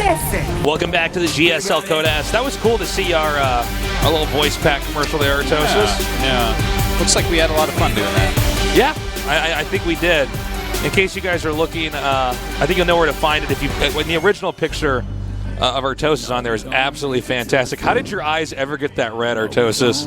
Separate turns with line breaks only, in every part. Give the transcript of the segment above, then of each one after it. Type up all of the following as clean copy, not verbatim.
Welcome back to the GSL Codeast. That was cool to see our little voice pack commercial there, Artosis.
Yeah. Looks like we had a lot of fun doing that.
Yeah, I think we did. In case you guys are looking, I think you'll know where to find it. When the original picture of Artosis on there is absolutely fantastic. How did your eyes ever get that red, Artosis?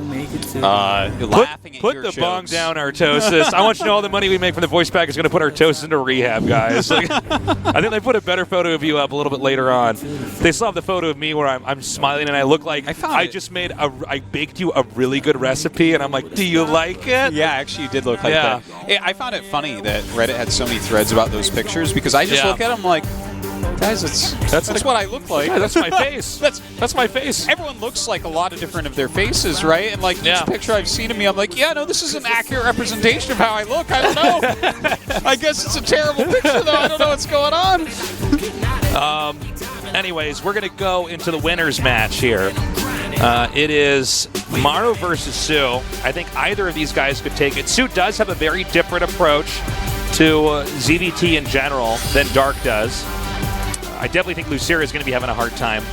Put
the bong down, Artosis. I want you to know all the money we make from the voice pack is going to put Artosis into rehab, guys. Like, I think they put a better photo of you up a little bit later on. They still have the photo of me where I'm smiling and I look like I baked you a really good recipe, and I'm like, do you like it?
Yeah, actually, you did look like that. I found it funny that Reddit had so many threads about those pictures because I just look at them like, guys, that's what I look like.
Yeah, that's my face. that's my face.
Everyone looks like a lot of different of their faces, right? And like each picture I've seen of me, I'm like, yeah, no, this is an accurate representation of how I look. I don't know. I guess it's a terrible picture, though. I don't know what's going on.
Anyways, we're going to go into the winners match here. It is Maru versus soO. I think either of these guys could take it. soO does have a very different approach to ZVT in general than Dark does. I definitely think Lucira is going to be having a hard time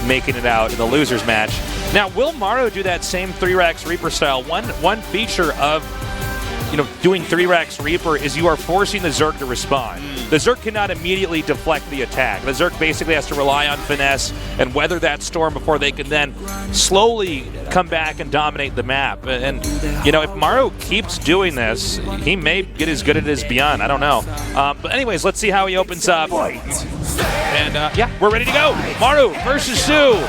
making it out in the losers match. Now, will Maru do that same 3-Rax Reaper style? One feature of doing 3-Rax Reaper is you are forcing the Zerg to respond. The Zerg cannot immediately deflect the attack. The Zerg basically has to rely on finesse and weather that storm before they can then slowly come back and dominate the map. And, if Maru keeps doing this, he may get as good at it as Beyond. I don't know. But anyways, let's see how he opens up. And, we're ready to go. Maru versus soO.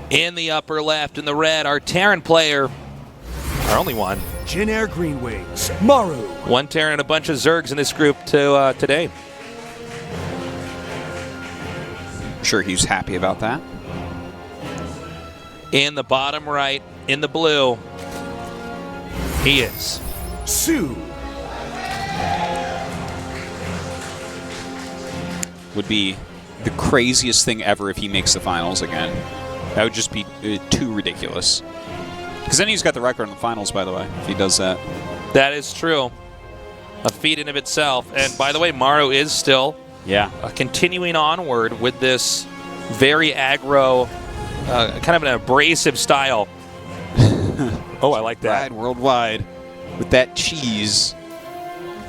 In the upper left, in the red, our Terran player, our only one.
Jin Air Green Wings, Maru.
One Terran and a bunch of Zergs in this group today.
I'm sure he's happy about that.
In the bottom right, in the blue, he is
soO.
Would be the craziest thing ever if he makes the finals again. That would just be too ridiculous. Because then he's got the record in the finals, by the way, if he does that.
That is true. A feat in of itself. And by the way, Maru is still continuing onward with this very aggro, kind of an abrasive style. Oh, I like that.
Worldwide with that cheese.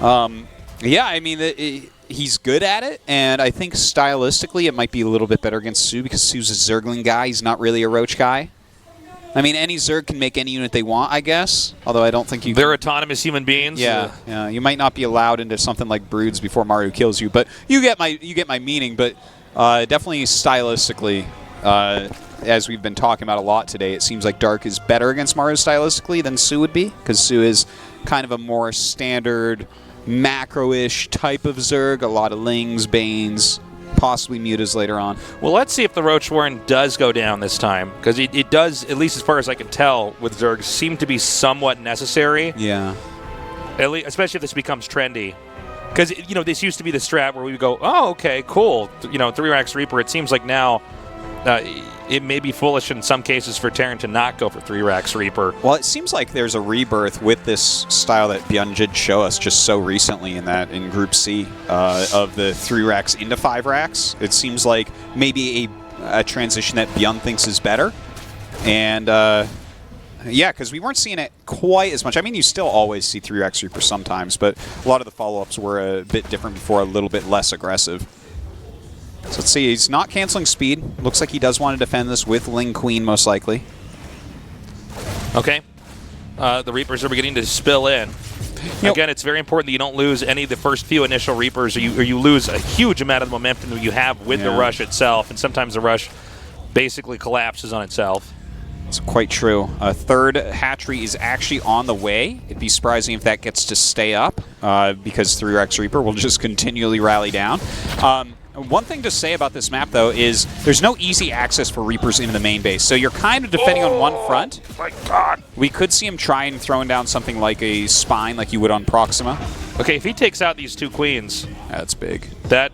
I mean, he's good at it, and I think stylistically it might be a little bit better against soO because soO's a Zergling guy. He's not really a Roach guy. I mean, any Zerg can make any unit they want, I guess, although I don't think you
They're autonomous human beings.
Yeah. You might not be allowed into something like Broods before Maru kills you, but you get my meaning. But definitely stylistically, as we've been talking about a lot today, it seems like Dark is better against Maru stylistically than soO would be, because soO is kind of a more standard macro-ish type of Zerg, a lot of Lings, Banes, possibly Mutas later on.
Well, let's see if the Roach Warren does go down this time, because it does, at least as far as I can tell, with Zerg, seem to be somewhat necessary.
Yeah.
At least, especially if this becomes trendy. Because, this used to be the strat where we would go, oh, okay, cool, 3-Rax Reaper. It seems like now it may be foolish in some cases for Terran to not go for 3-Rax Reaper.
Well, it seems like there's a rebirth with this style that Beyond did show us just so recently in Group C of the 3-Rax into 5-Rax. It seems like maybe a transition that Beyond thinks is better. And, because we weren't seeing it quite as much. I mean, you still always see 3-Rax Reaper sometimes, but a lot of the follow-ups were a bit different before, a little bit less aggressive. So let's see, he's not canceling speed. Looks like he does want to defend this with Ling Queen, most likely.
Okay. The Reapers are beginning to spill in. Again, it's very important that you don't lose any of the first few initial Reapers, or you lose a huge amount of the momentum that you have with the rush itself, and sometimes the rush basically collapses on itself.
It's quite true. A third hatchery is actually on the way. It'd be surprising if that gets to stay up, because 3-Rax Reaper will just continually rally down. One thing to say about this map, though, is there's no easy access for Reapers into the main base. So you're kind of defending on one front.
My God.
We could see him trying throwing down something like a Spine like you would on Proxima.
Okay, if he takes out these two Queens...
That's big.
That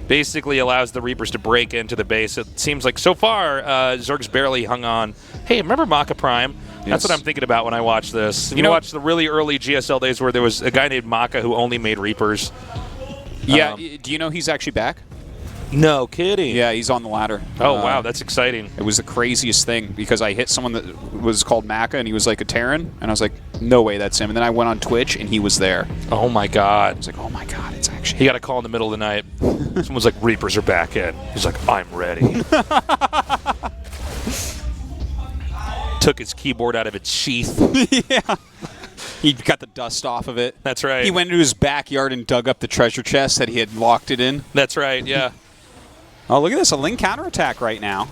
basically allows the Reapers to break into the base. It seems like so far, Zerg's barely hung on. Hey, remember Maka Prime? That's what I'm thinking about when I watch this. You watch the really early GSL days where there was a guy named Maka who only made Reapers.
Yeah, do you know he's actually back?
No kidding.
Yeah, he's on the ladder.
Oh, wow, that's exciting.
It was the craziest thing because I hit someone that was called Maka and he was like a Terran, and I was like, no way, that's him. And then I went on Twitch and he was there.
Oh, my God.
I was like, oh, my God, it's actually
He got a call in the middle of the night. Someone's like, Reapers are back in. He's like, I'm ready. Took his keyboard out of its sheath.
Yeah. He got the dust off of it.
That's right.
He went into his backyard and dug up the treasure chest that he had locked it in.
That's right, yeah.
Oh, look at this. A Ling counterattack right now.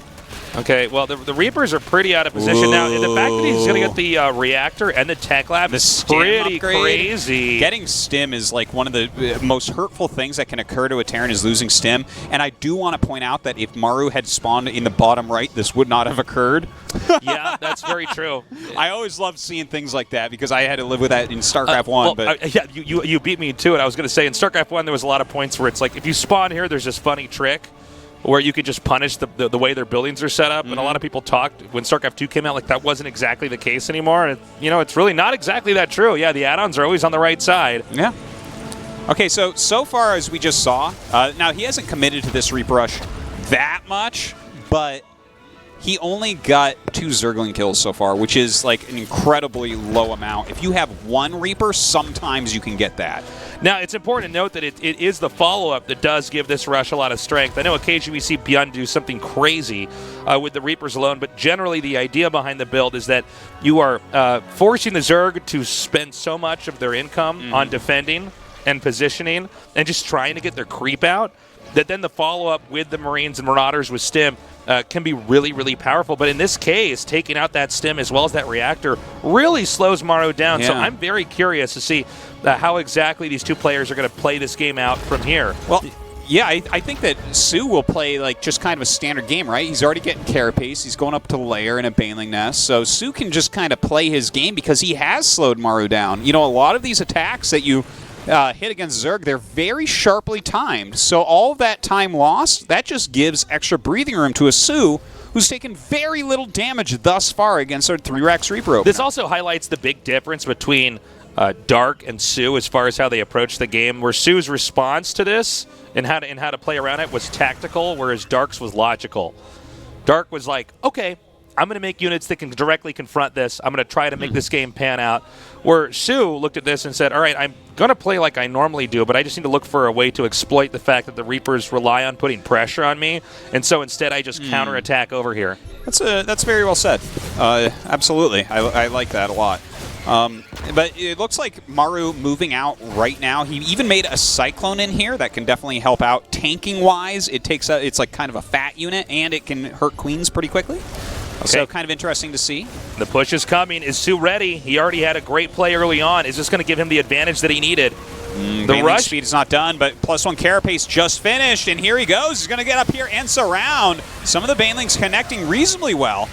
Okay, well, the Reapers are pretty out of position now. And the fact that he's going to get the reactor and the tech lab is pretty crazy.
Getting stim is like one of the most hurtful things that can occur to a Terran is losing stim. And I do want to point out that if Maru had spawned in the bottom right, this would not have occurred.
Yeah, that's very true.
I always loved seeing things like that because I had to live with that in StarCraft 1. But
yeah, you beat me to it. I was going to say in StarCraft 1 there was a lot of points where it's like if you spawn here, there's this funny trick where you could just punish the way their buildings are set up. And a lot of people talked when StarCraft 2 came out like that wasn't exactly the case anymore. And, it's really not exactly that true. Yeah, the add-ons are always on the right side.
Yeah. Okay, so far as we just saw, now he hasn't committed to this Reap Rush that much, but he only got 2 Zergling kills so far, which is like an incredibly low amount. If you have 1 Reaper, sometimes you can get that.
Now, it's important to note that it is the follow-up that does give this rush a lot of strength. I know occasionally we see Byun do something crazy with the Reapers alone, but generally the idea behind the build is that you are forcing the Zerg to spend so much of their income on defending and positioning and just trying to get their creep out that then the follow-up with the Marines and Marauders with stim can be really, really powerful. But in this case, taking out that stim as well as that reactor really slows Maru down.
Yeah.
So I'm very curious to see how exactly these two players are going to play this game out from here.
Well, yeah, I think that soO will play like just kind of a standard game, right? He's already getting carapace. He's going up to lair in a Baneling Nest. So soO can just kind of play his game because he has slowed Maru down. A lot of these attacks that you hit against Zerg, they're very sharply timed. So all of that time lost, that just gives extra breathing room to a soO who's taken very little damage thus far against our 3-Rax Reaper opener.
This also highlights the big difference between Dark and soO as far as how they approach the game, where soO's response to this and how to play around it was tactical, whereas Dark's was logical. Dark was like, okay, I'm going to make units that can directly confront this. I'm going to try to make this game pan out. Where soO looked at this and said, all right, I'm going to play like I normally do, but I just need to look for a way to exploit the fact that the Reapers rely on putting pressure on me, and so instead I just counterattack over here.
That's very well said. Absolutely. I like that a lot. But it looks like Maru moving out right now. He even made a Cyclone in here that can definitely help out tanking-wise. It's like kind of a fat unit, and it can hurt queens pretty quickly. Okay. So kind of interesting to see.
The push is coming. Is soO ready? He already had a great play early on. Is this going to give him the advantage that he needed?
The rush speed is not done, but +1 carapace just finished, and here he goes. He's going to get up here and surround. Some of the Banelings connecting reasonably well.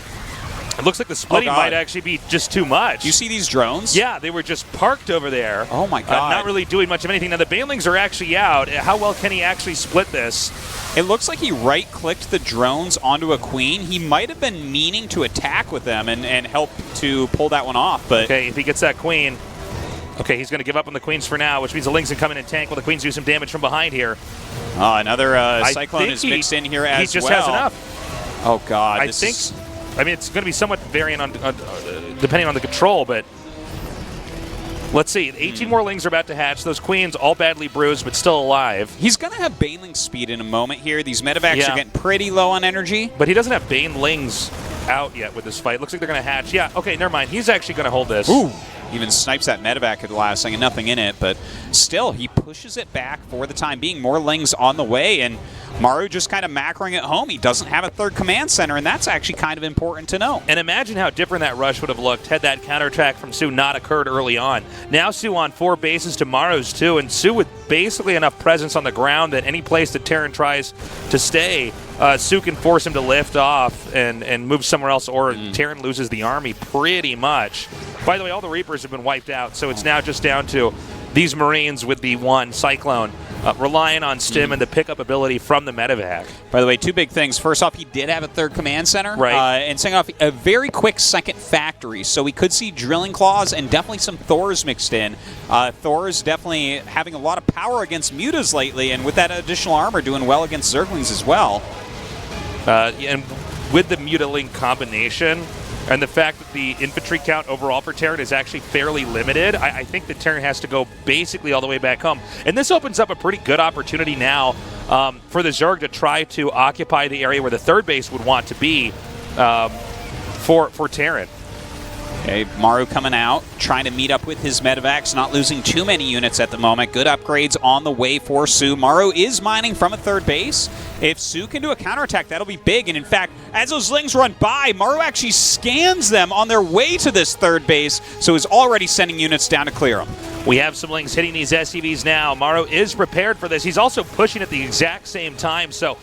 It looks like the splitting might actually be just too much.
You see these drones?
Yeah, they were just parked over there.
Oh my God.
Not really doing much of anything. Now the Banelings are actually out. How well can he actually split this?
It looks like he right-clicked the drones onto a queen. He might have been meaning to attack with them and help to pull that one off. But
okay, if he gets that queen. Okay, he's going to give up on the queens for now, which means the Lings can come in and tank while the queens do some damage from behind here.
Another Cyclone is mixed in here as well.
He just has enough.
Oh God,
I think. I mean, it's going to be somewhat varying on depending on the control, but let's see. 18 more Lings are about to hatch. Those queens all badly bruised, but still alive.
He's going to have Baneling speed in a moment here. These medevacs are getting pretty low on energy.
But he doesn't have Banelings out yet with this fight. Looks like they're going to hatch. Yeah, okay, never mind. He's actually going to hold this.
Ooh. Even snipes that medevac at the last second, nothing in it, but still, he pushes it back for the time being. More Lings on the way, and Maru just kind of macroing at home. He doesn't have a third command center, and that's actually kind of important to know.
And imagine how different that rush would have looked had that counterattack from soO not occurred early on. Now soO on 4 bases to Maru's 2, and soO with basically enough presence on the ground that any place that Terran tries to stay, soO can force him to lift off and move somewhere else, or Terran loses the army pretty much. By the way, all the Reapers have been wiped out, so it's now just down to these Marines with the 1 Cyclone. relying on Stim and the pickup ability from the medevac.
By the way, two big things. First off, he did have a third command center.
Right.
And second off, a very quick second factory. So we could see drilling claws and definitely some Thors mixed in. Thors definitely having a lot of power against mutas lately, and with that additional armor doing well against Zerglings as well.
And with the Muta-Link combination, and the fact that the infantry count overall for Terran is actually fairly limited, I think that Terran has to go basically all the way back home. And this opens up a pretty good opportunity now for the Zerg to try to occupy the area where the third base would want to be for Terran.
Okay, Maru coming out, trying to meet up with his medevacs, not losing too many units at the moment. Good upgrades on the way for soO. Maru is mining from a third base. If soO can do a counterattack, that'll be big. And in fact, as those Lings run by, Maru actually scans them on their way to this third base, so is already sending units down to clear them.
We have some Lings hitting these SCVs now. Maru is prepared for this. He's also pushing at the exact same time, so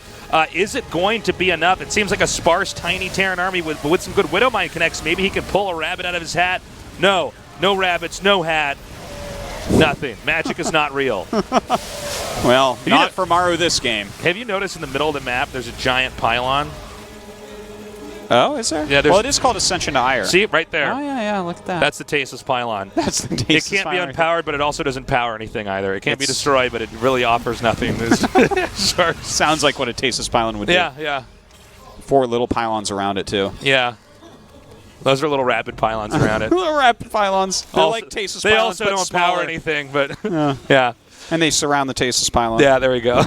is it going to be enough? It seems like a sparse, tiny Terran army with some good Widowmine connects. Maybe he can pull a rabbit out of his hat. No rabbits, no hat, nothing. Magic is not real.
Well, not for Maru this game.
Have you noticed in the middle of the map there's a giant pylon?
Oh, is there?
Yeah,
well, it is called Ascension to Ire.
See, right there.
Oh, yeah, look at that.
That's the Tasteless pylon.
That's the
It
Tasteless
can't be
pylon.
unpowered, but it also doesn't power anything either. It can't be destroyed, but it really offers nothing. Sure.
Sounds like what a Tasteless pylon would do.
Yeah.
4 little pylons around it, too.
Yeah. Those are little rapid pylons around it.
Little rapid pylons. They're
Also,
like Tasteless
they
pylons,
also
but
don't
smaller.
power anything, but
Yeah.
yeah.
And they surround the Tasteless pylon.
Yeah, there we go.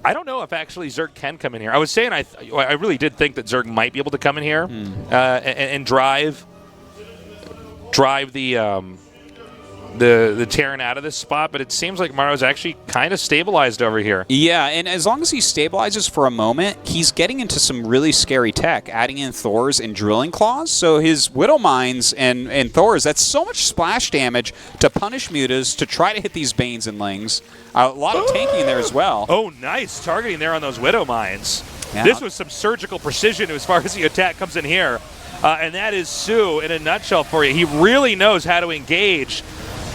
I don't know if actually Zerg can come in here. I was saying I really did think that Zerg might be able to come in here and drive the Terran out of this spot, but it seems like Maru's actually kind of stabilized over here.
Yeah, and as long as he stabilizes for a moment, he's getting into some really scary tech, adding in Thors and drilling claws. So his Widow Mines and Thors, that's so much splash damage to punish mutas, to try to hit these Banes and Lings. A lot of tanking there as well.
Oh, nice. Targeting there on those Widow Mines.
Yeah.
This was some surgical precision as far as the attack comes in here. And that is soO in a nutshell for you. He really knows how to engage.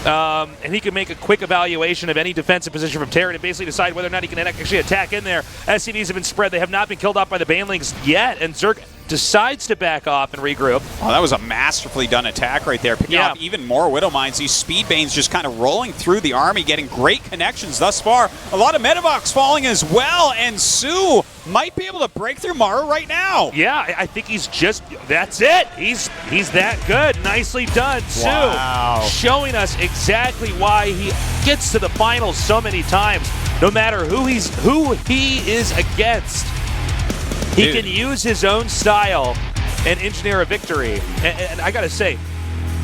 And he can make a quick evaluation of any defensive position from Terran and basically decide whether or not he can actually attack in there. SCVs have been spread. They have not been killed off by the Banelings yet, and Zerg decides to back off and regroup.
Oh, that was a masterfully done attack right there. Picking off even more Widow Mines. These Speed Banes just kind of rolling through the army, getting great connections thus far. A lot of Medivacs falling as well, and soO might be able to break through Maru right now.
Yeah, I think he's just, that's it. He's that good. Nicely done,
Wow.
soO. Showing us exactly why he gets to the finals so many times, no matter who he is against. He can use his own style and engineer a victory. And I got to say,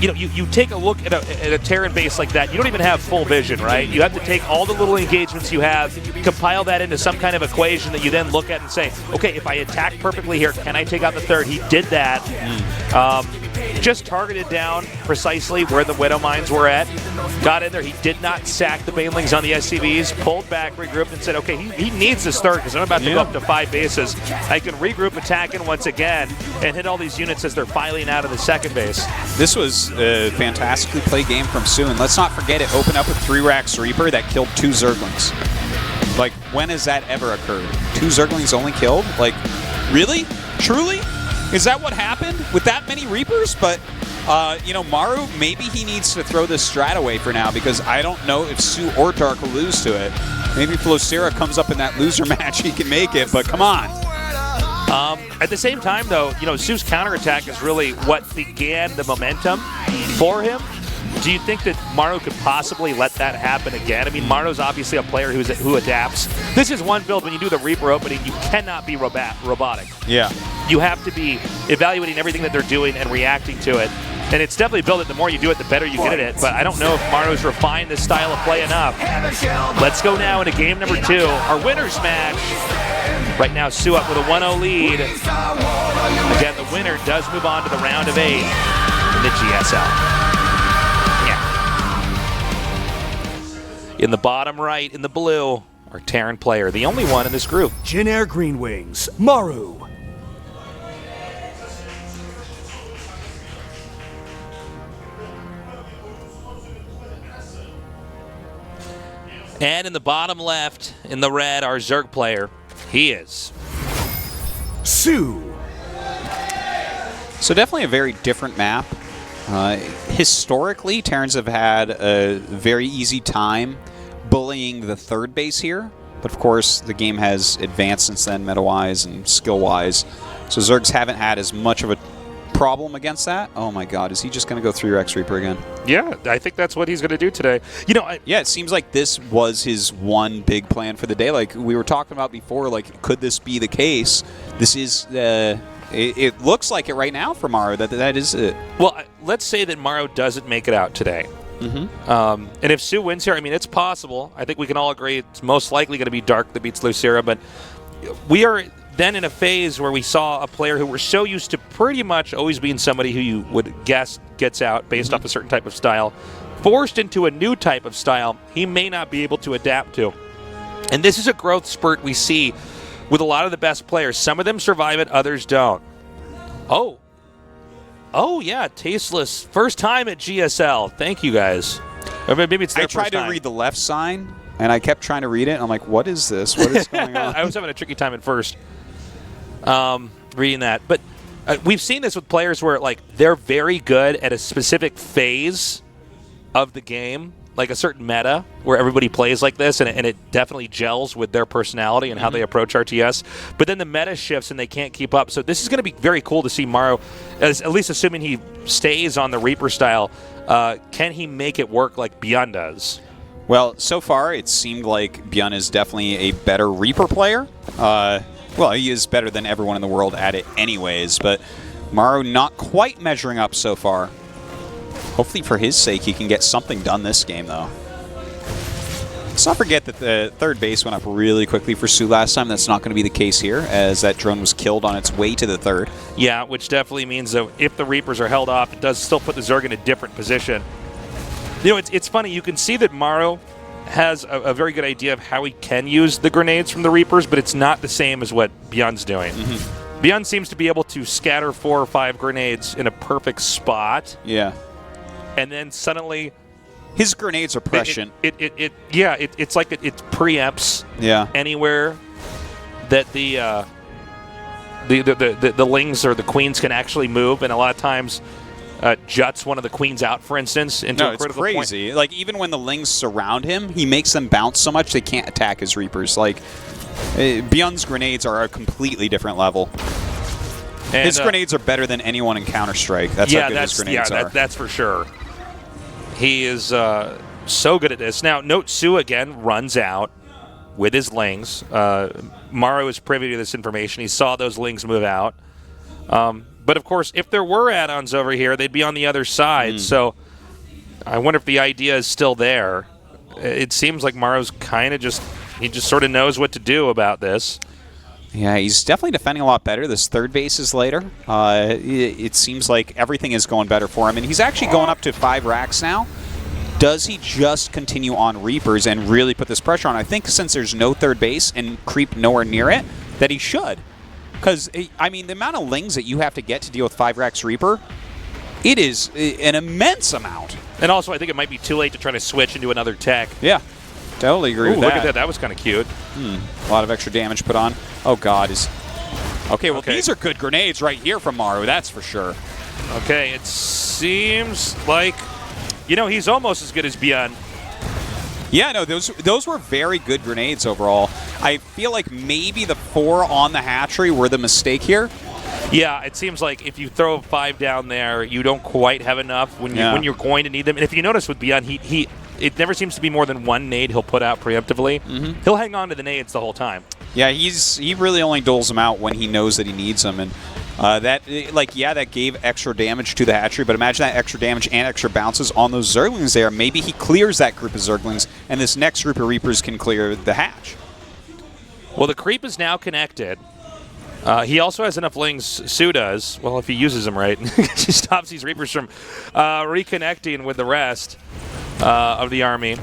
you take a look at a Terran base like that, you don't even have full vision, right? You have to take all the little engagements you have, compile that into some kind of equation that you then look at and say, okay, if I attack perfectly here, can I take out the third? He did that. Just targeted down precisely where the Widow Mines were at. Got in there. He did not sack the Banelings on the SCVs. Pulled back, regrouped, and said, okay, he needs this third because I'm about to go up to 5 bases. I can regroup, attack in once again, and hit all these units as they're filing out of the second base.
This was a fantastically played game from soO, and let's not forget it opened up with 3 Racks Reaper that killed 2 Zerglings. Like, when has that ever occurred? 2 Zerglings only killed? Like, really? Truly? Is that what happened with that many Reapers? But, Maru, maybe he needs to throw this strat away for now because I don't know if soO or Dark will lose to it. Maybe if Flocera comes up in that loser match, he can make it, but come on.
At the same time, though, soO's counterattack is really what began the momentum for him. Do you think that Maru could possibly let that happen again? I mean, Maru's obviously a player who adapts. This is one build when you do the Reaper opening, you cannot be robotic.
Yeah.
You have to be evaluating everything that they're doing and reacting to it. And it's definitely built that the more you do it, the better you get at it. But I don't know if Maru's refined this style of play enough. Let's go now into game number 2, our winner's match. Right now, soO up with a 1-0 lead. Again, the winner does move on to the round of 8 in the GSL. In the bottom right, in the blue, our Terran player, the only one in this group.
Jin Air Green Wings, Maru.
And in the bottom left, in the red, our Zerg player, he is
soO.
So definitely a very different map. Historically, Terrans have had a very easy time bullying the third base here. But of course, the game has advanced since then, meta-wise and skill-wise. So Zergs haven't had as much of a problem against that. Oh my god, is he just going to go 3Rex Reaper again?
Yeah, I think that's what he's going to do today. You know,
yeah, it seems like this was his one big plan for the day. Like we were talking about before, like could this be the case? This is it looks like it right now for Maru. That is it.
Well, let's say that Maru doesn't make it out today. And if soO wins here, I mean, it's possible. I think we can all agree it's most likely going to be Dark that beats Lucera, but we are then in a phase where we saw a player who we're so used to pretty much always being somebody who you would guess gets out based off a certain type of style, forced into a new type of style he may not be able to adapt to. And this is a growth spurt we see with a lot of the best players. Some of them survive it, others don't. Oh, yeah, Tasteless. First time at GSL. Thank you, guys. Or maybe it's their first time.
I tried to read the left sign, and I kept trying to read it, and I'm like, what is this? What is going on?
I was having a tricky time at first reading that. But we've seen this with players where, like, they're very good at a specific phase of the game, like a certain meta where everybody plays like this, and it definitely gels with their personality and how they approach RTS. But then the meta shifts and they can't keep up. So this is going to be very cool to see Maru, at least assuming he stays on the Reaper style. Can he make it work like Bjorn does?
Well, so far it seemed like Bjorn is definitely a better Reaper player. Well, he is better than everyone in the world at it anyways, but Maru not quite measuring up so far. Hopefully for his sake he can get something done this game, though. Let's not forget that the third base went up really quickly for soO last time. That's not going to be the case here, as that drone was killed on its way to the third.
Yeah, which definitely means that if the Reapers are held off, it does still put the Zerg in a different position. You know, it's funny. You can see that Maru has a very good idea of how he can use the grenades from the Reapers, but it's not the same as what Bjorn's doing. Bjorn seems to be able to scatter 4 or 5 grenades in a perfect spot.
Yeah.
And then suddenly,
his grenades are prescient.
It's like it preempts anywhere that the lings or the queens can actually move, and a lot of times juts one of the queens out, for instance, into a critical point.
It's crazy. Like even when the lings surround him, he makes them bounce so much they can't attack his Reapers. Like Bjorn's grenades are a completely different level. And his grenades are better than anyone in Counter-Strike. That's how good his grenades are.
That's for sure. He is so good at this. Now, note soO again runs out with his lings. Maru is privy to this information. He saw those lings move out. But, of course, if there were add-ons over here, they'd be on the other side. So I wonder if the idea is still there. It seems like Maru's kind of he just sort of knows what to do about this.
Yeah, he's definitely defending a lot better. This third base is later. It seems like everything is going better for him. And he's actually going up to 5 racks now. Does he just continue on Reapers and really put this pressure on? I think since there's no third base and creep nowhere near it, that he should. Because, I mean, the amount of lings that you have to get to deal with 5 racks Reaper, it is an immense amount.
And also, I think it might be too late to try to switch into another tech.
Yeah. Totally agree with that.
Look at that. That was kind of cute.
A lot of extra damage put on. Oh, God. Okay, well, these are good grenades right here from Maru, that's for sure.
Okay, it seems like, he's almost as good as Bjorn.
Yeah, no, those were very good grenades overall. I feel like maybe the 4 on the hatchery were the mistake here.
Yeah, it seems like if you throw 5 down there, you don't quite have enough when you're going to need them. And if you notice with Bjorn, it never seems to be more than 1 nade he'll put out preemptively. He'll hang on to the nades the whole time.
Yeah, he really only doles them out when he knows that he needs them, and that gave extra damage to the hatchery. But imagine that extra damage and extra bounces on those Zerglings there. Maybe he clears that group of Zerglings, and this next group of Reapers can clear the hatch.
Well, the creep is now connected. He also has enough lings, soO does. Well, if he uses them right, he stops these Reapers from reconnecting with the rest of the army.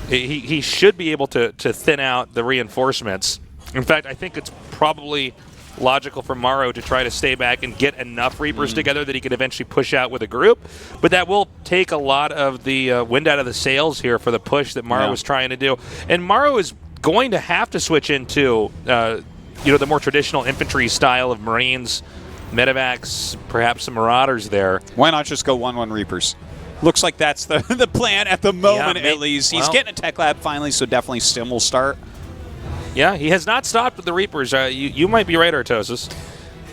He should be able to thin out the reinforcements. In fact, I think it's probably logical for Maru to try to stay back and get enough Reapers together that he can eventually push out with a group. But that will take a lot of the wind out of the sails here for the push that Maru was trying to do. And Maru is going to have to switch into the more traditional infantry style of Marines, Medevacs, perhaps some Marauders there.
Why not just go 1-1 Reapers? Looks like that's the plan at the moment, at least. He's getting a tech lab finally, so definitely Stim will start.
Yeah, he has not stopped with the Reapers. You might be right, Artosis.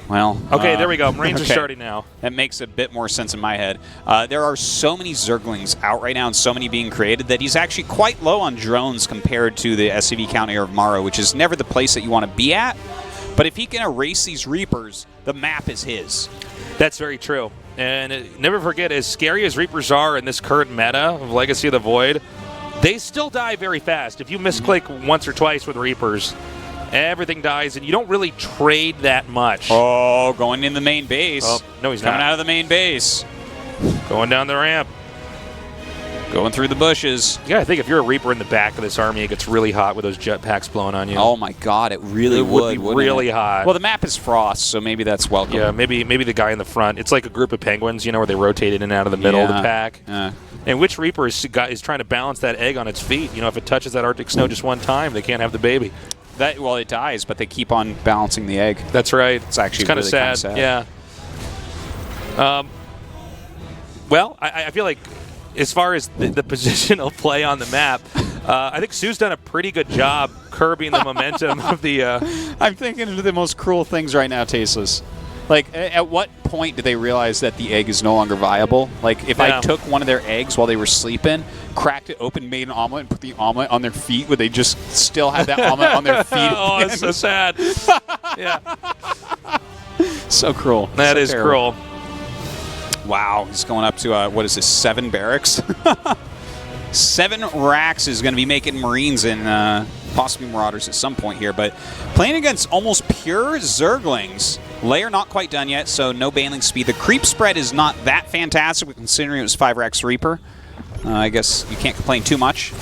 Well,
okay, there we go. Marines are starting now.
That makes a bit more sense in my head. There are so many Zerglings out right now and so many being created that he's actually quite low on drones compared to the SCV counter of Maru, which is never the place that you want to be at. But if he can erase these Reapers, the map is his.
That's very true. And never forget, as scary as Reapers are in this current meta of Legacy of the Void, they still die very fast. If you misclick once or twice with Reapers, everything dies, and you don't really trade that much.
Oh, going in the main base.
Oh, no, he's
coming
not.
out of the main base.
Going down the ramp.
Going through the bushes.
You gotta think, if you're a Reaper in the back of this army, it gets really hot with those jetpacks blowing on you.
Oh my God, it really would
be really hot.
Well, the map is frost, so maybe that's welcome.
Yeah, maybe the guy in the front. It's like a group of penguins, where they rotate in and out of the middle of the pack.
Yeah.
And which Reaper is trying to balance that egg on its feet? If it touches that Arctic snow just one time, they can't have the baby.
Well, it dies, but they keep on balancing the egg.
That's right.
It's actually
kind of
really
sad.
Yeah.
Well, I feel like as far as the positional play on the map, I think soO's done a pretty good job curbing the momentum of the...
I'm thinking of the most cruel things right now, Tasteless. Like, at what point do they realize that the egg is no longer viable? Like, if I took one of their eggs while they were sleeping, cracked it open, made an omelet, and put the omelet on their feet, would they just still have that omelet on their feet?
Oh, it's so sad. Yeah.
So cruel.
That is
terrible.
cruel.
Wow, he's going up to, what is this, 7 barracks? 7 racks is going to be making Marines and possibly Marauders at some point here, but playing against almost pure Zerglings. Layer not quite done yet, so no baneling speed. The creep spread is not that fantastic, but considering it was 5 racks Reaper. I guess you can't complain too much.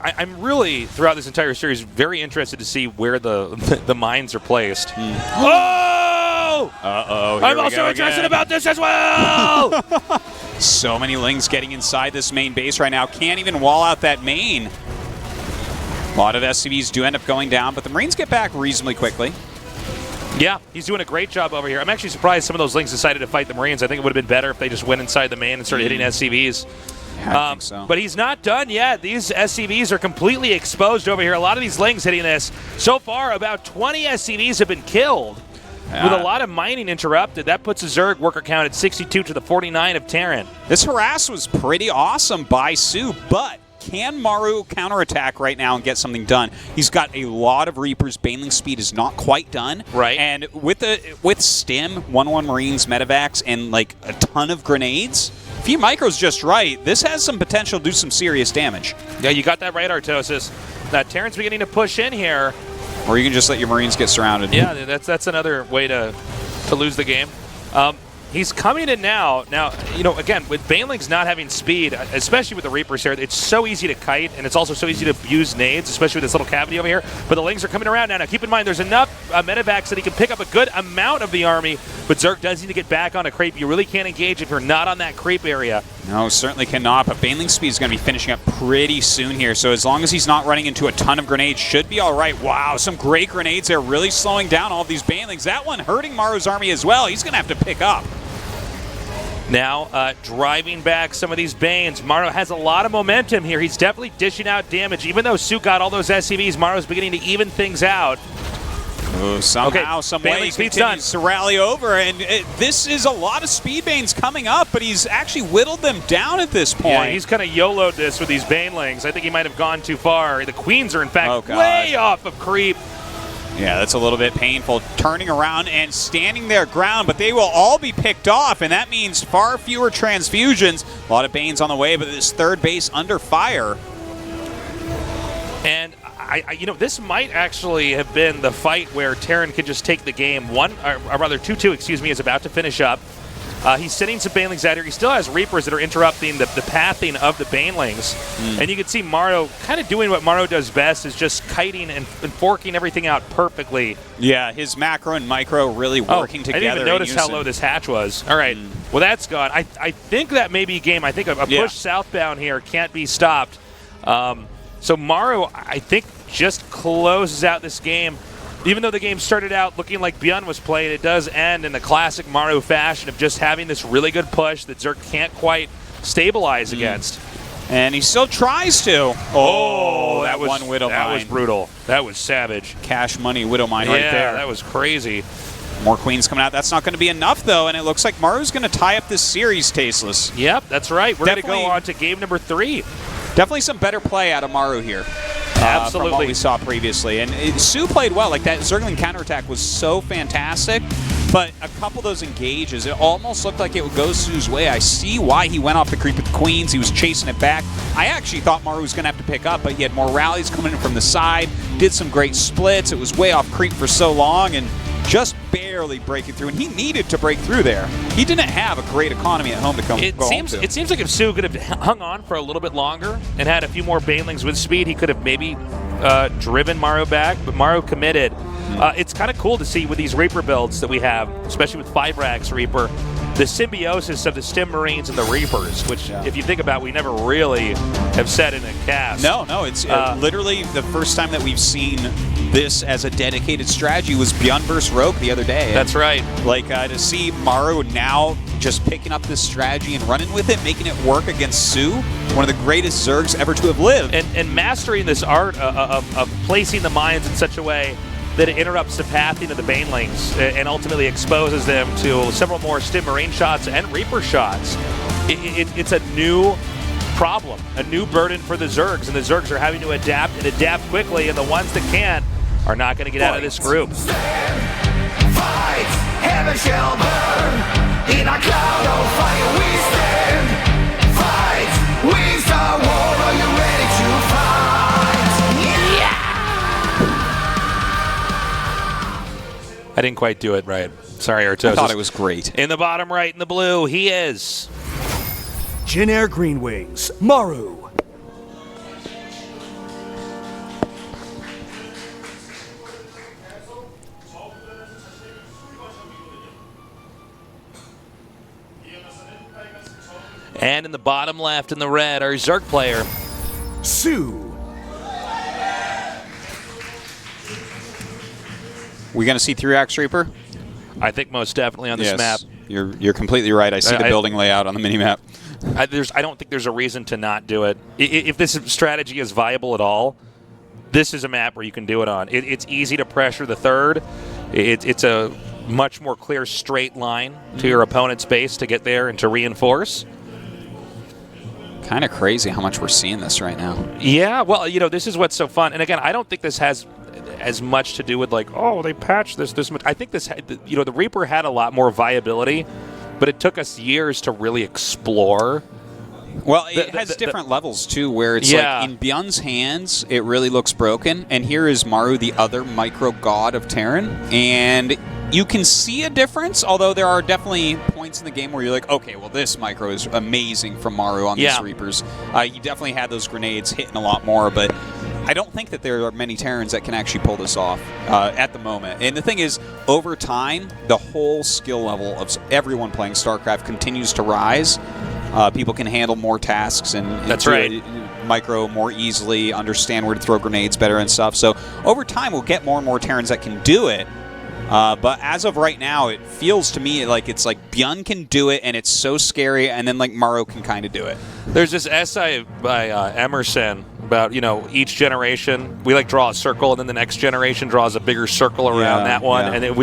I'm really, throughout this entire series, very interested to see where the mines are placed. Oh!
Uh-oh,
I'm also interested about this as well!
So many Lings getting inside this main base right now. Can't even wall out that main. A lot of SCVs do end up going down, but the Marines get back reasonably quickly.
Yeah, he's doing a great job over here. I'm actually surprised some of those Lings decided to fight the Marines. I think it would have been better if they just went inside the main and started hitting SCVs.
Yeah, I think so.
But he's not done yet. These SCVs are completely exposed over here. A lot of these Lings hitting this. So far, about 20 SCVs have been killed. With a lot of mining interrupted. That puts a Zerg worker count at 62 to the 49 of Terran.
This harass was pretty awesome by soO, but can Maru counterattack right now and get something done? He's got a lot of Reapers. Baneling speed is not quite done.
Right.
And with Stim, 1-1 Marines, Medevacs, and like a ton of grenades, if he micros just right, this has some potential to do some serious damage.
Yeah, you got that right, Artosis. Terran's beginning to push in here.
Or you can just let your Marines get surrounded.
Yeah, that's another way to lose the game. He's coming in now. Now, again, with Banelings not having speed, especially with the Reapers here, it's so easy to kite, and it's also so easy to use nades, especially with this little cavity over here. But the Lings are coming around now. Now, keep in mind, there's enough medevacs that he can pick up a good amount of the army, but Zerg does need to get back on a creep. You really can't engage if you're not on that creep area.
No, certainly cannot, but Baneling speed is going to be finishing up pretty soon here, so as long as he's not running into a ton of grenades, should be all right. Wow, some great grenades there, really slowing down all of these Banelings. That one hurting Maru's army as well. He's going to have to pick up.
Now, driving back some of these Banes. Maru has a lot of momentum here. He's definitely dishing out damage. Even though soO got all those SCVs, Maru's beginning to even things out.
Oh, somehow, some way, he continues to rally over, and this is a lot of speed Banes coming up, but he's actually whittled them down at this point.
Yeah, he's kind of YOLO'd this with these Banelings. I think he might have gone too far. The Queens are, in fact, way off of creep.
Yeah, that's a little bit painful. Turning around and standing their ground, but they will all be picked off, and that means far fewer transfusions. A lot of Banes on the way, but this third base under fire.
And this might actually have been the fight where Terran could just take the game. 2-2, is about to finish up. He's sending some Banelings out here. He still has Reapers that are interrupting the pathing of the Banelings. And you can see Maru kind of doing what Maru does best, is just kiting and forking everything out perfectly.
Yeah, his macro and micro really working together.
I didn't even notice how low this hatch was. All right, well, that's gone. I think that may be game. I think a push southbound here can't be stopped. So Maru, I think, just closes out this game. Even though the game started out looking like Byun was playing, it does end in the classic Maru fashion of just having this really good push that Zerg can't quite stabilize against.
And he still tries to. Oh, that was one Widow Mine.
That was brutal. That was savage.
Cash money Widow Mine right there.
Yeah, that was crazy.
More Queens coming out. That's not going to be enough, though, and it looks like Maru's going to tie up this series tasteless.
Yep, that's right. We're going to go on to game number 3.
Definitely some better play out of Maru here.
Absolutely.
From what we saw previously. And soO played well. Like, that Zergling counterattack was so fantastic, but a couple of those engages, it almost looked like it would go soO's way. I see why he went off the creep with the Queens. He was chasing it back. I actually thought Maru was going to have to pick up, but he had more rallies coming in from the side, did some great splits. It was way off creep for so long, and just barely breaking through, and he needed to break through there. He didn't have a great economy at home to go home to.
It seems like if soO could have hung on for a little bit longer and had a few more Banelings with speed, he could have maybe driven Maru back, but Maru committed. It's kind of cool to see with these Reaper builds that we have, especially with 5-Racks Reaper, the symbiosis of the Stim Marines and the Reapers, which, if you think about it, we never really have said in a cast.
No, it's literally the first time that we've seen this as a dedicated strategy was Byun vs. Rogue the other day.
That's right.
Like, to see Maru now just picking up this strategy and running with it, making it work against soO, one of the greatest Zergs ever to have lived.
And mastering this art of placing the mines in such a way that it interrupts the pathing of the Banelings and ultimately exposes them to several more Stim Marine shots and Reaper shots. It's a new problem, a new burden for the Zergs, and the Zergs are having to adapt and adapt quickly, and the ones that can't are not going to get out of this group.
Stand, fight, heaven shall burn. In a cloud of fire we stand. Fight, we start war. Are you ready to fight? Yeah!
I didn't quite do it right. Sorry, Artosis.
I thought it was great.
In the bottom right in the blue, he is
Jin Air Green Wings, Maru.
And in the bottom left in the red, our Zerg player,
soO.
We going to see 3-Racks Reaper?
I think most definitely on this map.
You're completely right. I see the building layout on the minimap.
I don't think there's a reason to not do it. If this strategy is viable at all, this is a map where you can do it on. It's easy to pressure the third. It's a much more clear straight line to your opponent's base to get there and to reinforce.
Kind of crazy how much we're seeing this right now.
Yeah, well, this is what's so fun. And again, I don't think this has as much to do with like, oh, they patched this much. I think this, the Reaper had a lot more viability, but it took us years to really explore.
Well, it has different levels, too, where it's like in Byun's hands, it really looks broken. And here is Maru, the other micro god of Terran. And you can see a difference, although there are definitely points in the game where you're like, okay, well, this micro is amazing from Maru on these Reapers. He definitely had those grenades hitting a lot more, but I don't think that there are many Terrans that can actually pull this off at the moment. And the thing is, over time, the whole skill level of everyone playing StarCraft continues to rise. People can handle more tasks and
That's right.
Micro more easily, understand where to throw grenades better and stuff. So over time, we'll get more and more Terrans that can do it. But as of right now, it feels to me like it's like Byun can do it, and it's so scary, and then like Maru can kind of do it.
There's this essay by Emerson about, each generation, we draw a circle, and then the next generation draws a bigger circle around that one, and then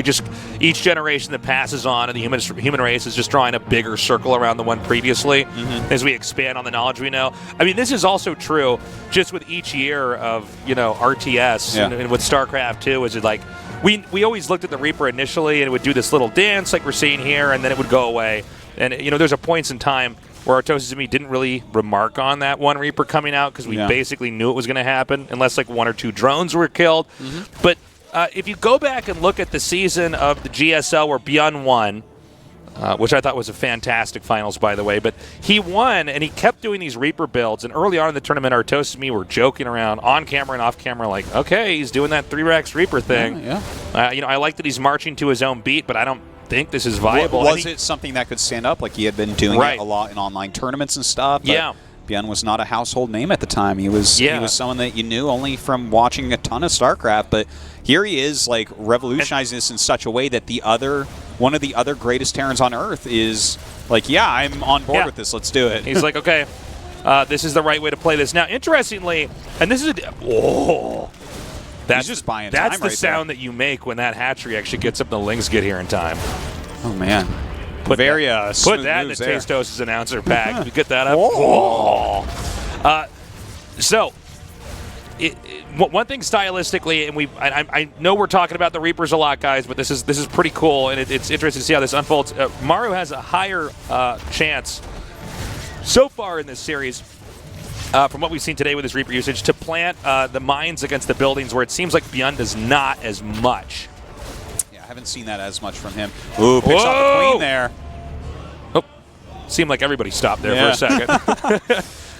each generation that passes on in the human race is just drawing a bigger circle around the one previously as we expand on the knowledge we know. I mean, this is also true just with each year of, RTS and with StarCraft 2, is it like, we always looked at the Reaper initially, and it would do this little dance like we're seeing here, and then it would go away. And, there's a points in time where Artosis and me didn't really remark on that one Reaper coming out because we basically knew it was going to happen, unless one or two drones were killed. But if you go back and look at the season of the GSL where Byun won, which I thought was a fantastic finals, by the way. But he won, and he kept doing these Reaper builds. And early on in the tournament, Artos and me were joking around on camera and off camera, like, okay, he's doing that 3-Rax Reaper thing.
Yeah.
I like that he's marching to his own beat, but I don't think this is viable.
Was it something that could stand up? Like he had been doing it a lot in online tournaments and stuff. But
yeah.
Bjorn was not a household name at the time. He was someone that you knew only from watching a ton of StarCraft. But here he is, like, revolutionizing this in such a way that one of the other greatest Terrans on Earth is like, yeah, I'm on board with this. Let's do it.
He's like, okay, this is the right way to play this. Now, interestingly, and this is
he's just buying time.
That's the sound that you make when that hatchery actually gets up and the Lings get here in time.
Oh man.
Put that in the Tastos' announcer pack. You get that up. So, one thing stylistically, and I know we're talking about the Reapers a lot, guys, but this is pretty cool, and it's interesting to see how this unfolds. Maru has a higher chance so far in this series, from what we've seen today with his Reaper usage, to plant the mines against the buildings, where it seems like Bjorn does not as much.
Haven't seen that as much from him. Ooh, picks off the Queen there.
Oh, seemed like everybody stopped there for a second.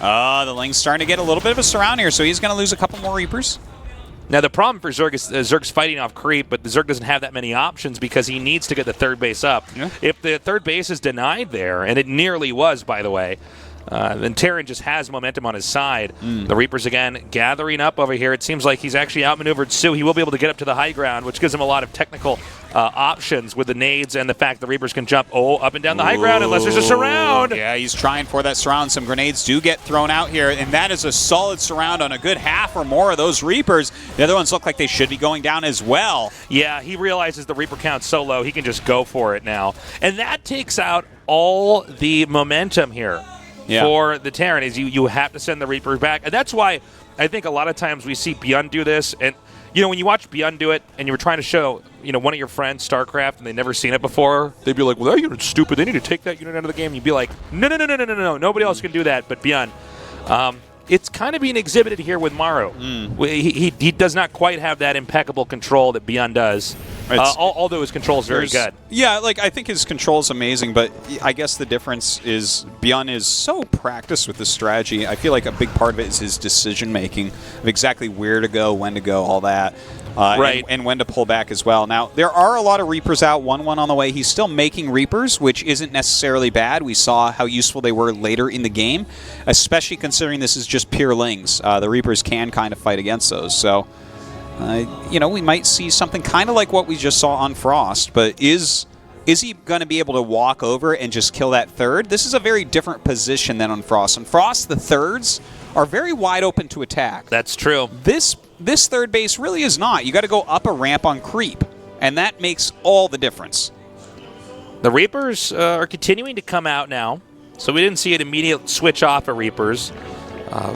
The Ling's starting to get a little bit of a surround here, so he's going to lose a couple more Reapers.
Now, the problem for Zerg is Zerg's fighting off creep, but the Zerg doesn't have that many options because he needs to get the third base up. Yeah. If the third base is denied there, and it nearly was, by the way, then Terran just has momentum on his side. The Reapers, again, gathering up over here. It seems like he's actually outmaneuvered soO. He will be able to get up to the high ground, which gives him a lot of technical options with the nades and the fact the Reapers can jump up and down the high ground unless there's a surround.
Yeah, he's trying for that surround. Some grenades do get thrown out here, and that is a solid surround on a good half or more of those Reapers. The other ones look like they should be going down as well.
Yeah, he realizes the Reaper count's so low, he can just go for it now. And that takes out all the momentum here. For the Terran is you have to send the Reapers back. And that's why I think a lot of times we see Bjorn do this. And, when you watch Bjorn do it and you were trying to show, one of your friends StarCraft and they've never seen it before, they'd be like, well, that unit's stupid. They need to take that unit out of the game. And you'd be like, no. Nobody else can do that but Bjorn. It's kind of being exhibited here with Maru. He does not quite have that impeccable control that Bjorn does. Although his control is very good. Yeah,
I think his control is amazing, but I guess the difference is Bjorn is so practiced with this strategy. I feel like a big part of it is his decision-making of exactly where to go, when to go, all that. And when to pull back as well. Now, there are a lot of Reapers out, 1-1 on the way. He's still making Reapers, which isn't necessarily bad. We saw how useful they were later in the game, especially considering this is just pure Lings. The Reapers can kind of fight against those, so... we might see something kind of like what we just saw on Frost, but is he going to be able to walk over and just kill that third? This is a very different position than on Frost. On Frost, the thirds are very wide open to attack.
That's true.
This third base really is not. You got to go up a ramp on creep, and that makes all the difference.
The Reapers are continuing to come out now, so we didn't see an immediate switch off of Reapers.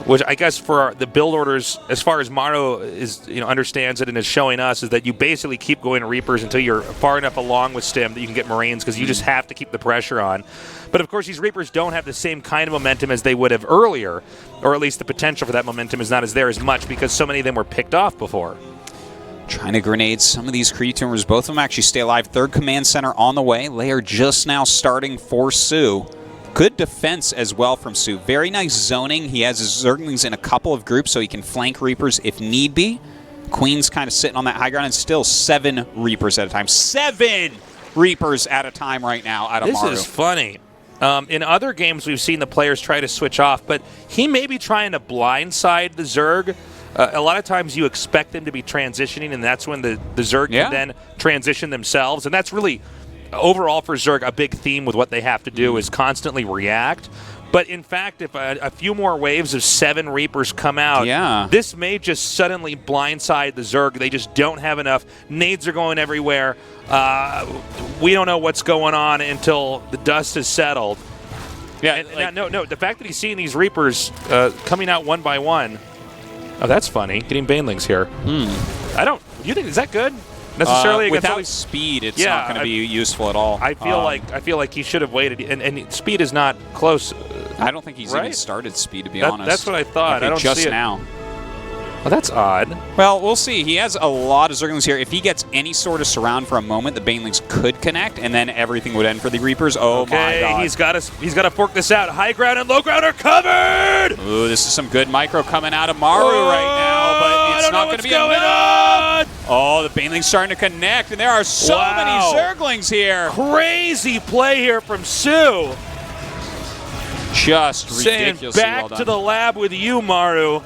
Which I guess for the build orders, as far as Maru is, understands it and is showing us, is that you basically keep going to Reapers until you're far enough along with Stim that you can get Marines, because you just have to keep the pressure on. But of course, these Reapers don't have the same kind of momentum as they would have earlier, or at least the potential for that momentum is not there as much because so many of them were picked off before.
Trying to grenade some of these creep tumors. Both of them actually stay alive. Third command center on the way. Lair just now starting for soO. Good defense as well from soO. Very nice zoning. He has his Zerglings in a couple of groups so he can flank Reapers if need be. Queen's kind of sitting on that high ground, and still 7 Reapers at a time. 7 Reapers at a time right now out of Maru.
This is funny. In other games, we've seen the players try to switch off, but he may be trying to blindside the Zerg. A lot of times you expect them to be transitioning, and that's when the Zerg can then transition themselves, and that's really... overall for Zerg, a big theme with what they have to do is constantly react. But in fact, if a few more waves of 7 Reapers come out, this may just suddenly blindside the Zerg. They just don't have enough. Nades are going everywhere. We don't know what's going on until the dust has settled. Yeah, the fact that he's seeing these Reapers coming out one by one. Oh, that's funny. Getting Banelings here. You think, is that good? Necessarily
without speed, it's not going to be useful at all.
I feel like he should have waited, and speed is not close.
I don't think he's even started speed, to be honest.
That's what I thought. I don't
just
see it
now.
Well, that's odd.
Well, we'll see. He has a lot of Zerglings here. If he gets any sort of surround for a moment, the Banelings could connect, and then everything would end for the Reapers. Oh my God!
He's got to fork this out. High ground and low ground are covered.
Ooh, this is some good micro coming out of Maru right now, but it's not going to be
going
enough. Oh, the Banelings starting to connect, and there are so many Zerglings here.
Crazy play here from soO.
Just
Saying
ridiculously
back
well done.
to the lab with you, Maru.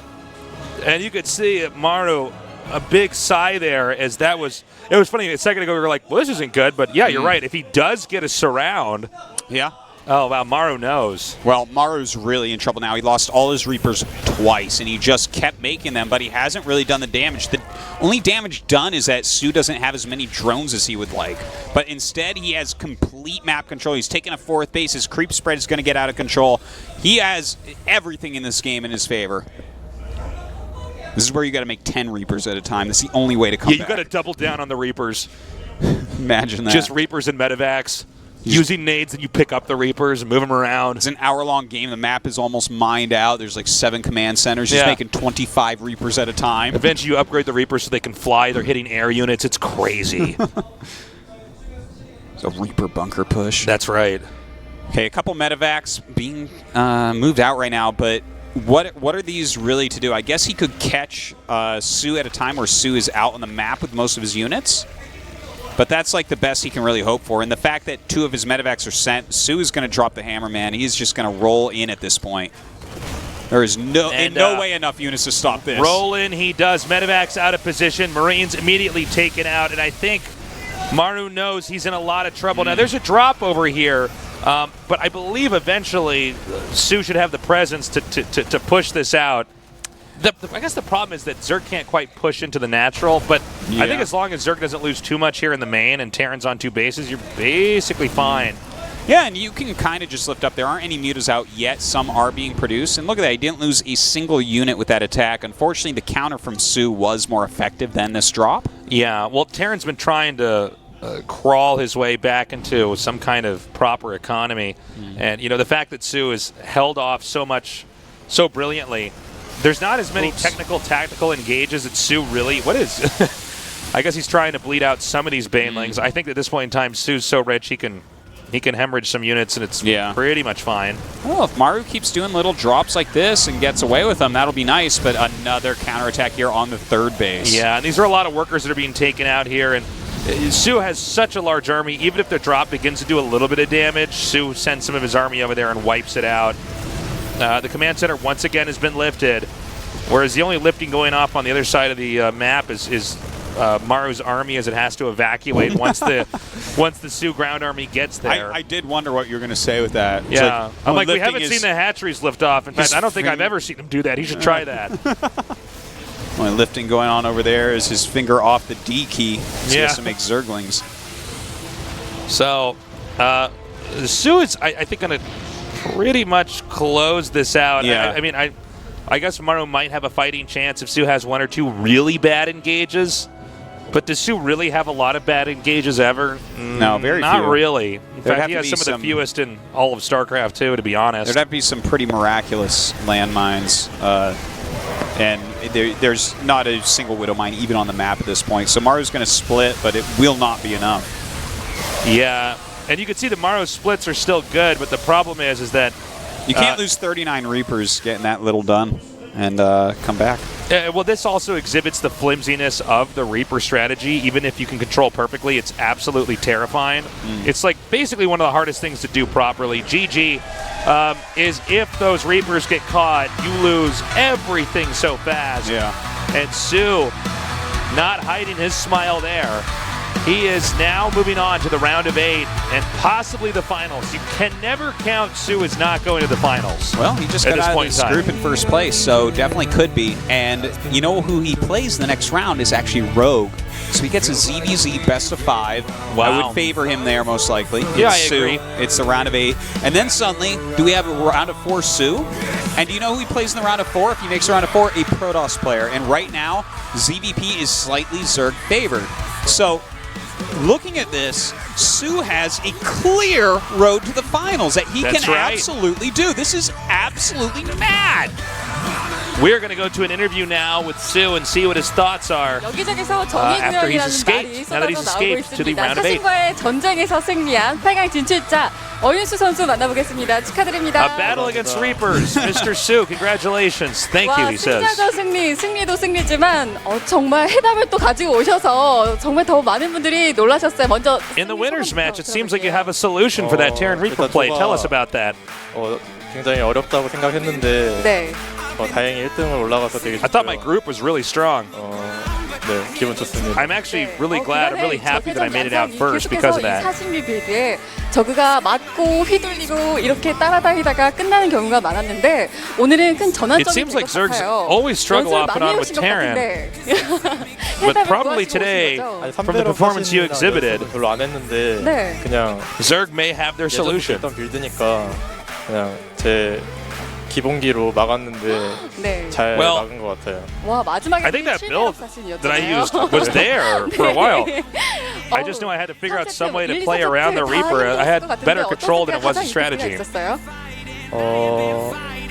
And you could see it, Maru, a big sigh there as it was funny. A second ago we were like, well, this isn't good. But yeah, you're right. If he does get a surround.
Yeah.
Oh, wow, Maru knows.
Well, Maru's really in trouble now. He lost all his Reapers twice, and he just kept making them, but he hasn't really done the damage. The only damage done is that soO doesn't have as many drones as he would like. But instead, he has complete map control. He's taking a 4th base. His creep spread is going to get out of control. He has everything in this game in his favor. This is where you got to make 10 Reapers at a time. That's the only way to come back.
Yeah, you got to double down on the Reapers.
Imagine that.
Just Reapers and medevacs. Using nades, and you pick up the Reapers and move them around.
It's an hour-long game. The map is almost mined out. There's like 7 command centers. He's making 25 Reapers at a time.
Eventually, you upgrade the Reapers so they can fly. They're hitting air units. It's crazy.
It's a Reaper bunker push.
That's right.
Okay, a couple medevacs being moved out right now, but what are these really to do? I guess he could catch soO at a time where soO is out on the map with most of his units. But that's like the best he can really hope for. And the fact that 2 of his medevacs are sent, soO is going to drop the hammer, man. He's just going to roll in at this point. There is no way enough units to stop this.
Roll in, he does. Medevacs out of position. Marines immediately taken out. And I think Maru knows he's in a lot of trouble. Now, there's a drop over here. But I believe eventually soO should have the presence to push this out. I guess the problem is that Zerg can't quite push into the natural, but I think as long as Zerg doesn't lose too much here in the main and Terran's on 2 bases, you're basically fine.
Yeah, and you can kind of just lift up. There aren't any mutas out yet. Some are being produced. And look at that. He didn't lose a single unit with that attack. Unfortunately, the counter from soO was more effective than this drop.
Yeah, well, Terran's been trying to crawl his way back into some kind of proper economy. And, you know, the fact that soO is held off so brilliantly, there's not as many technical, tactical engages that soO really... What is... I guess he's trying to bleed out some of these Banelings. I think at this point in time, soO's so rich he can hemorrhage some units, and it's pretty much fine.
Well, if Maru keeps doing little drops like this and gets away with them, that'll be nice, but another counterattack here on the 3rd base.
Yeah, and these are a lot of workers that are being taken out here, and soO has such a large army. Even if the drop begins to do a little bit of damage, soO sends some of his army over there and wipes it out. The command center once again has been lifted, whereas the only lifting going off on the other side of the map is Maru's army as it has to evacuate once the soO ground army gets there.
I did wonder what you were going to say with that.
Yeah, I'm like, we haven't seen the hatcheries lift off. In fact, I don't think I've ever seen him do that. He should try that.
Only lifting going on over there is his finger off the D key. So he has to make Zerglings.
So, soO is, I think, going to pretty much close this out.
Yeah.
I mean, I guess Maru might have a fighting chance if soO has 1 or 2 really bad engages. But does soO really have a lot of bad engages ever?
No, very few.
Not really. In fact, he has some of the fewest in all of StarCraft, too, to be honest.
There'd have to be some pretty miraculous landmines. And there's not a single Widow Mine even on the map at this point. So Maru's going to split, but it will not be enough.
Yeah. And you can see the Maru splits are still good, but the problem is that...
You can't lose 39 Reapers getting that little done and come back.
Well, this also exhibits the flimsiness of the Reaper strategy. Even if you can control perfectly, it's absolutely terrifying. It's like basically one of the hardest things to do properly. GG is if those Reapers get caught, you lose everything so fast.
Yeah.
And soO not hiding his smile there. He is now moving on to the round of 8 and possibly the finals. You can never count soO as not going to the finals.
Well, he just got out of this group in first place, so definitely could be. And you know who he plays in the next round is actually Rogue. So he gets a ZVZ best of 5.
Wow.
I would favor him there most likely.
Yeah, I
soO.
agree.
It's the round of 8. And then suddenly, do we have a round of 4 soO? And do you know who he plays in the round of 4? If he makes a round of 4, a Protoss player. And right now, ZVP is slightly Zerg favored. So looking at this, soO has a clear road to the finals that he can absolutely do. This is absolutely mad.
We're going to go to an interview now with soO and see what his thoughts are.
여기저기서
after he's
정의구현이라는
escaped,
말이
now that he's
쏟아져 나오고
escaped to the
있습니다.
round of 8.
자신과의 전쟁에서 승리한 8강 진출자 어윤수 선수 만나보겠습니다. 축하드립니다.
A battle against Reapers. Mr. soO, congratulations. Thank you, he says.
승자도 승리, 승리도 승리지만 정말 해답을 또 가지고 오셔서 정말 더 많은 분들이 놀라셨어요. 먼저
In the winners match, it seems like you have a solution for that Terran Reaper play. Tell us about that.
굉장히 어렵다고 생각했는데
네.
다행히 1등을 올라가서 되게
I thought my group was really strong.
네, 기분 좋습니다.
I'm actually really glad. I'm really happy that I made it out first because of that.
40미 빌드에 저그가 맞고 휘둘리고 이렇게 따라다니다가 끝나는 경우가 많았는데 오늘은 큰 전환점이
It seems
될
like
것
Zerg's
같아요.
always struggle
연습을
off and
많이
on with
해오신 것
Terran.
같은데
But
해답을
probably
구하시고
today,
오신 거죠?
from the performance you exhibited,
별로 안 했는데
네.
그냥
Zerg may have their solution.
예전부터 있던 빌드니까 그냥 제 기본기로 막았는데
네.
잘
Well,
막은 것 같아요.
와 마지막에
I think that build
사진이었잖아요.
that I used was there for a while. I
어우,
just knew I had to figure out
첫
some way to
세트,
play
일,
around the
사 세트
Reaper.
다
I had
힘들었을 것 같은데
better
어떤
control than it was
세트가
a
가장
strategy.
인기가 있었어요?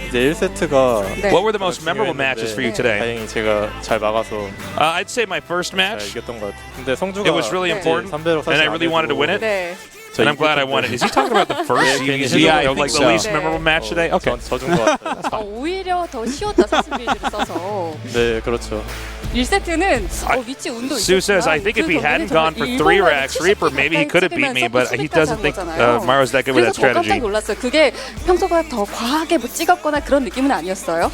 이제 1세트가
네.
What were the most memorable matches for you today?
다행히 제가 잘 막아서
I'd say my first
잘
match.
이겼던 것 같아요. 근데 성주가
It was really
네.
important,
3배로
and I really wanted to win it.
네.
And I'm glad I won it. Is he talking about the first
Yeah,
EZ,
I
like
think
the least
so.
memorable match today? Okay.
져준 것 같아요.
오히려 더 쉬웠다 40미를 써서
네, 그렇죠.
1세트는 위치 운도
Sue says, I think if he hadn't gone for 3 racks Reaper, maybe he could have beat me, but he doesn't think Maru's that good with that
그래서 더 깜짝
strategy.
놀랐어요. 그게 평소보다 더 과하게 뭐 찍었거나 그런 느낌은 아니었어요?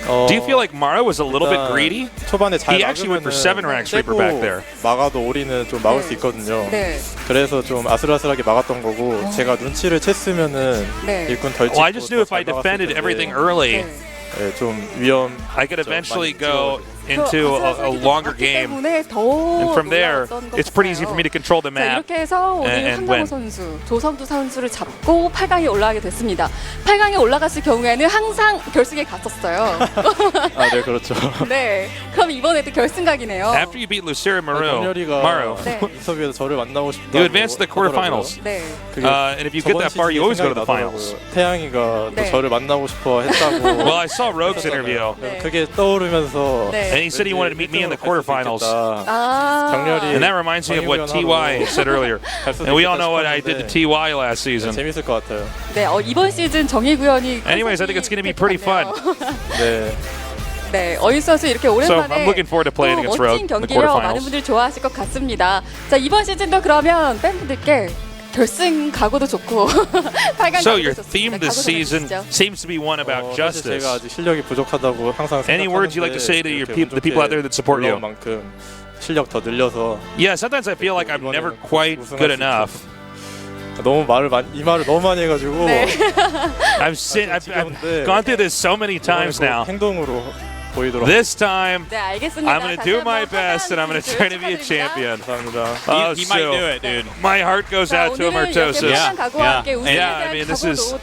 Do you feel like Maru was a little bit greedy?
초반에 잘
He actually went for 7 racks Reaper back there.
막아도 오리는 좀 막을 수 있거든요.
네.
그래서 좀 아슬아슬하게 막았던 거고 제가 눈치를 챘으면은
네.
일꾼 덜 찍고
Well, I just knew if I
더 잘
defended
막았을 텐데,
everything early,
네.
좀 위험.
I could eventually go
그
into a
아슬아슬하게
longer
막았기
game.
때문에 더
And from there,
놀라웠던 것
it's pretty easy
같아요.
for me to control the
자,
map.
이렇게 해서 오늘
and
한강호
win.
선수, 조성두 선수를 잡고 8강에 올라가게 됐습니다. 8강에 올라갔을 경우에는 항상 결승에 갔었어요.
아, 네, 그렇죠.
네, 그럼 이번에도 결승각이네요.
After you beat Lucera Maru,
정렬이가
네.
인터뷰에서 저를 만나고 싶다고
you advance to the quarterfinals.
네,
And if you get that far, you always go to the finals.
태양이가
네.
또 저를 만나고 싶어 했다고.
Well, I saw Rogue's interview,
네.
그게 떠오르면서
네.
and he said he wanted to meet me in the quarterfinals.
아,
정렬이
And that reminds me of what TY said earlier. And we all know what I did to TY last season.
재밌을 것 같아요.
네, 이번 시즌 정의구현이
Anyways, I think it's going to be pretty fun.
네.
네, 어윤 선수 이렇게 오랜만에
I'm looking forward to playing
또
against
멋진
Rogue in the
경기요. 많은
quarterfinals.
분들 좋아하실 것 같습니다. 자, 이번 시즌도 그러면 팬분들께 결승 각오도 좋고 8강
So
각오도
your
좋습니다.
theme this
각오
season
전해주시죠.
seems to be one about
사실
justice.
제가 아직 실력이 부족하다고 항상
Any words you'd like to say to your the people out there that support you?
만큼 실력 더 늘려서
Yeah, sometimes I feel like I'm never quite good enough.
너무 이 말을 너무 많이 해가지고
네.
I've gone through this so many times now.
행동으로 보이도록.
This time,
네, 알겠습니다.
I'm going to do my best and I'm going to try to be a champion.
감사합니다.
He might do it, dude.
My heart goes out to Amartosis.
Yeah,
Yeah, I mean, this is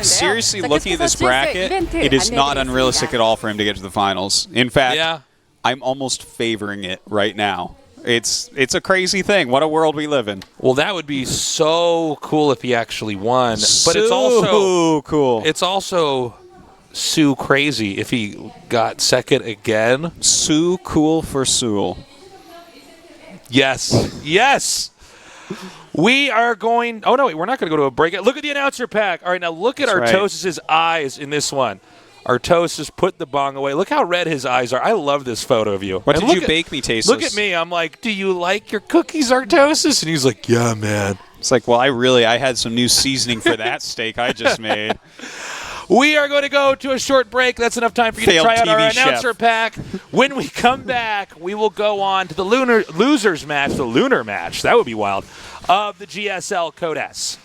Seriously, looking at this bracket, it is not unrealistic at all for him to get to the finals. In fact,
Yeah.
I'm almost favoring it right now. It's a crazy thing. What a world we live in.
Well, that would be so cool if he actually won. But it's
So
also
cool.
It's also soO crazy if he got second again.
So cool for Seoul.
Yes. Yes. We are going. Oh, no, wait, we're not going to go to a break. Look at the announcer pack. All right, now look at
That's right.
Artosis' eyes in this one. Artosis put the bong away. Look how red his eyes are. I love this photo of you.
What
And
did
look
you bake me, Tasis?
Look at me. I'm like, do you like your cookies, Artosis? And he's like, yeah, man.
It's like, well, I had some new seasoning for that steak I just made.
We are going to go to a short break. That's enough time for you
Failed
to try out our
TV chef.
announcer pack. When we come back, we will go on to the lunar match, that would be wild, of the GSL Code S.